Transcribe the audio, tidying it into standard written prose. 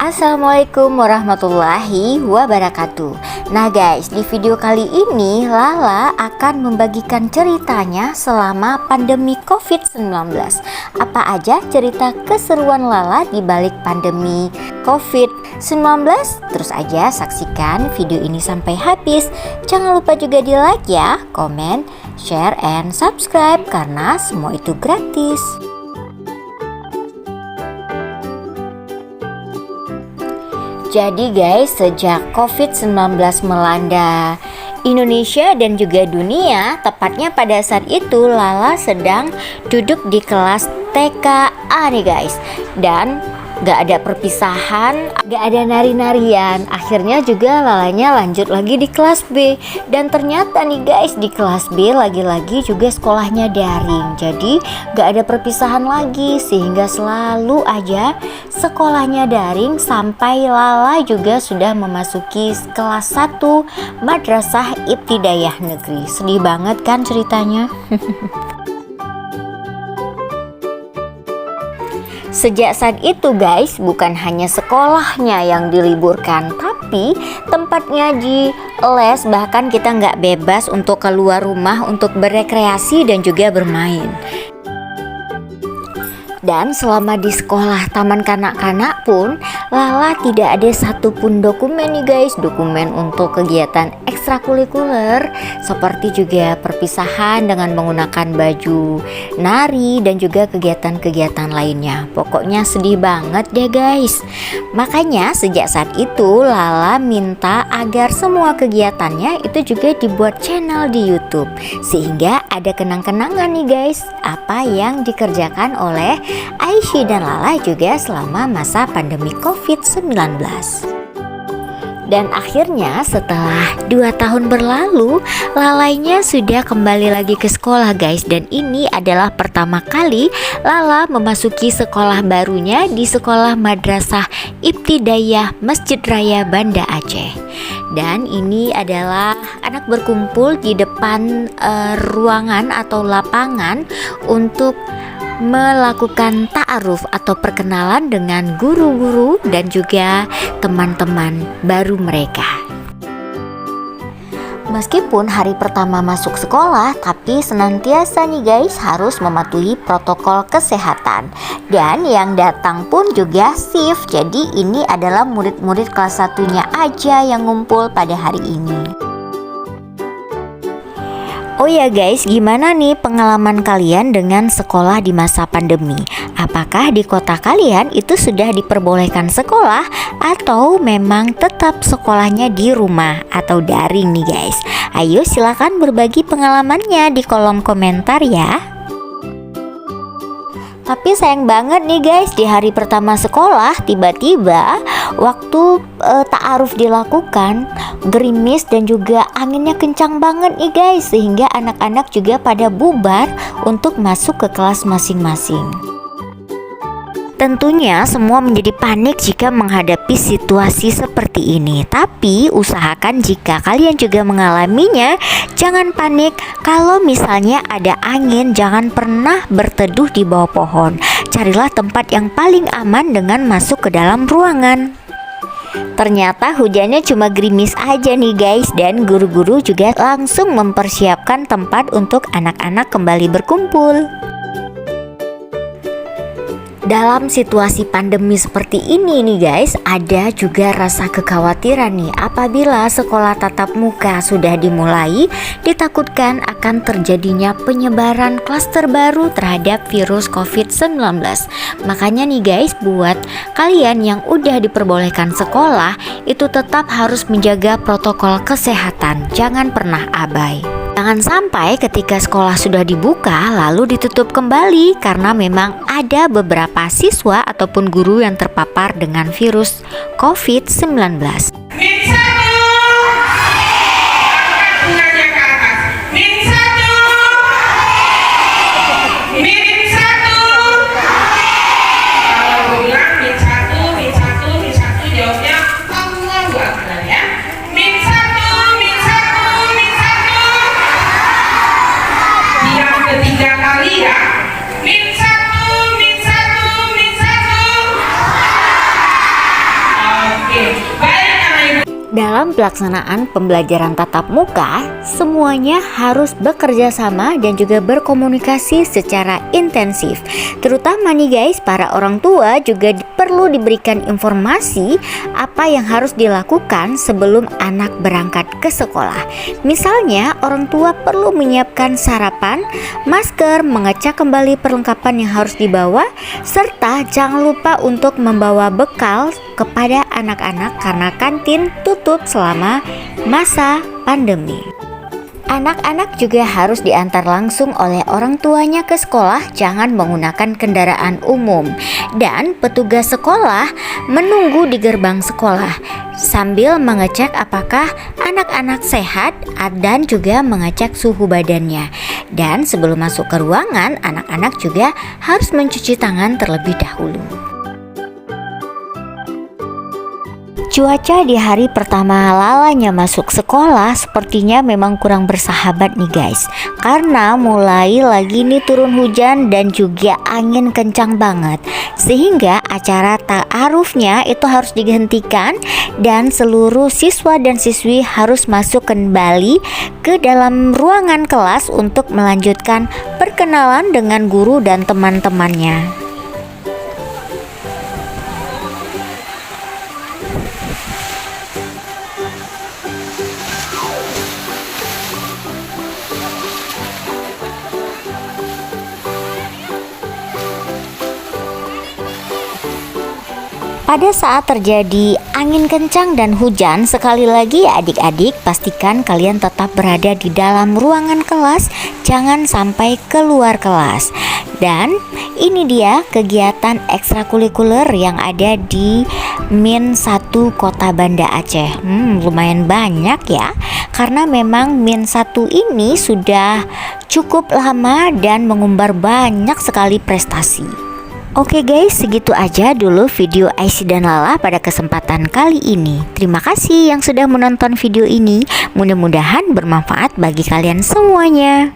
Assalamualaikum warahmatullahi wabarakatuh. Nah guys, di video kali ini Lala akan membagikan ceritanya selama pandemi COVID-19. Apa aja cerita keseruan Lala di balik pandemi COVID-19? Terus aja saksikan video ini sampai habis. Jangan lupa juga di like ya, komen, share, and subscribe karena semua itu gratis. Jadi guys, sejak COVID-19 melanda Indonesia dan juga dunia, tepatnya pada saat itu Lala sedang duduk di kelas TKA nih guys. Dan gak ada perpisahan, gak ada nari-narian. Akhirnya juga Lalanya lanjut lagi di kelas B. Dan ternyata nih guys, di kelas B lagi-lagi juga sekolahnya daring. Jadi gak ada perpisahan lagi, sehingga selalu aja sekolahnya daring sampai Lala juga sudah memasuki kelas 1 Madrasah Ibtidaiyah Negeri. Sedih banget kan ceritanya. Sejak saat itu guys, bukan hanya sekolahnya yang diliburkan, tapi tempat ngaji, les, bahkan kita nggak bebas untuk keluar rumah untuk berekreasi dan juga bermain. Dan selama di sekolah taman kanak-kanak pun Lala tidak ada satupun dokumen nih guys, dokumen untuk kegiatan ekstrakurikuler seperti juga perpisahan dengan menggunakan baju nari dan juga kegiatan-kegiatan lainnya. Pokoknya sedih banget deh guys. Makanya sejak saat itu Lala minta agar semua kegiatannya itu juga dibuat channel di YouTube, sehingga ada kenang-kenangan nih guys apa yang dikerjakan oleh Aisyah dan Lala juga selama masa pandemi COVID-19. Dan akhirnya setelah 2 tahun berlalu, Lalanya sudah kembali lagi ke sekolah guys. Dan ini adalah pertama kali Lala memasuki sekolah barunya di sekolah Madrasah Ibtidaiyah Masjid Raya Banda Aceh. Dan ini adalah anak berkumpul di depan ruangan atau lapangan untuk melakukan ta'aruf atau perkenalan dengan guru-guru dan juga teman-teman baru mereka. Meskipun hari pertama masuk sekolah, tapi senantiasa nih guys harus mematuhi protokol kesehatan. Dan yang datang pun juga shift. Jadi ini adalah murid-murid kelas 1-nya aja yang ngumpul pada hari ini. Oh ya guys, gimana nih pengalaman kalian dengan sekolah di masa pandemi? Apakah di kota kalian itu sudah diperbolehkan sekolah atau memang tetap sekolahnya di rumah atau daring nih guys? Ayo silakan berbagi pengalamannya di kolom komentar ya. Tapi sayang banget nih guys, di hari pertama sekolah tiba-tiba waktu ta'aruf dilakukan gerimis dan juga anginnya kencang banget nih guys, sehingga anak-anak juga pada bubar untuk masuk ke kelas masing-masing. Tentunya semua menjadi panik jika menghadapi situasi seperti ini. Tapi usahakan jika kalian juga mengalaminya, jangan panik. Kalau misalnya ada angin, jangan pernah berteduh di bawah pohon. Carilah tempat yang paling aman dengan masuk ke dalam ruangan. Ternyata hujannya cuma gerimis aja nih guys, dan guru-guru juga langsung mempersiapkan tempat untuk anak-anak kembali berkumpul. Dalam situasi pandemi seperti ini nih guys, ada juga rasa kekhawatiran nih apabila sekolah tatap muka sudah dimulai, ditakutkan akan terjadinya penyebaran klaster baru terhadap virus COVID-19. Makanya nih guys, buat kalian yang udah diperbolehkan sekolah, itu tetap harus menjaga protokol kesehatan, jangan pernah abai. Jangan sampai ketika sekolah sudah dibuka lalu ditutup kembali karena memang ada beberapa siswa ataupun guru yang terpapar dengan virus COVID-19. Dalam pelaksanaan pembelajaran tatap muka, semuanya harus bekerja sama dan juga berkomunikasi secara intensif. Terutama nih guys, para orang tua juga perlu diberikan informasi apa yang harus dilakukan sebelum anak berangkat ke sekolah. Misalnya, orang tua perlu menyiapkan sarapan, masker, mengecek kembali perlengkapan yang harus dibawa, serta jangan lupa untuk membawa bekal kepada anak-anak karena kantin tutup selama masa pandemi. Anak-anak juga harus diantar langsung oleh orang tuanya ke sekolah, jangan menggunakan kendaraan umum. Dan petugas sekolah menunggu di gerbang sekolah sambil mengecek apakah anak-anak sehat dan juga mengecek suhu badannya. Dan sebelum masuk ke ruangan, anak-anak juga harus mencuci tangan terlebih dahulu. Cuaca di hari pertama Lalanya masuk sekolah sepertinya memang kurang bersahabat nih guys, karena mulai lagi nih turun hujan dan juga angin kencang banget, sehingga acara ta'arufnya itu harus dihentikan dan seluruh siswa dan siswi harus masuk kembali ke dalam ruangan kelas untuk melanjutkan perkenalan dengan guru dan teman-temannya. Pada saat terjadi angin kencang dan hujan, sekali lagi ya adik-adik, pastikan kalian tetap berada di dalam ruangan kelas, jangan sampai keluar kelas. Dan ini dia kegiatan ekstrakurikuler yang ada di Min 1 Kota Banda Aceh. Lumayan banyak ya, karena memang Min 1 ini sudah cukup lama dan mengumbar banyak sekali prestasi. Oke guys, segitu aja dulu video Aisyah dan Lala pada kesempatan kali ini. Terima kasih yang sudah menonton video ini. Mudah-mudahan bermanfaat bagi kalian semuanya.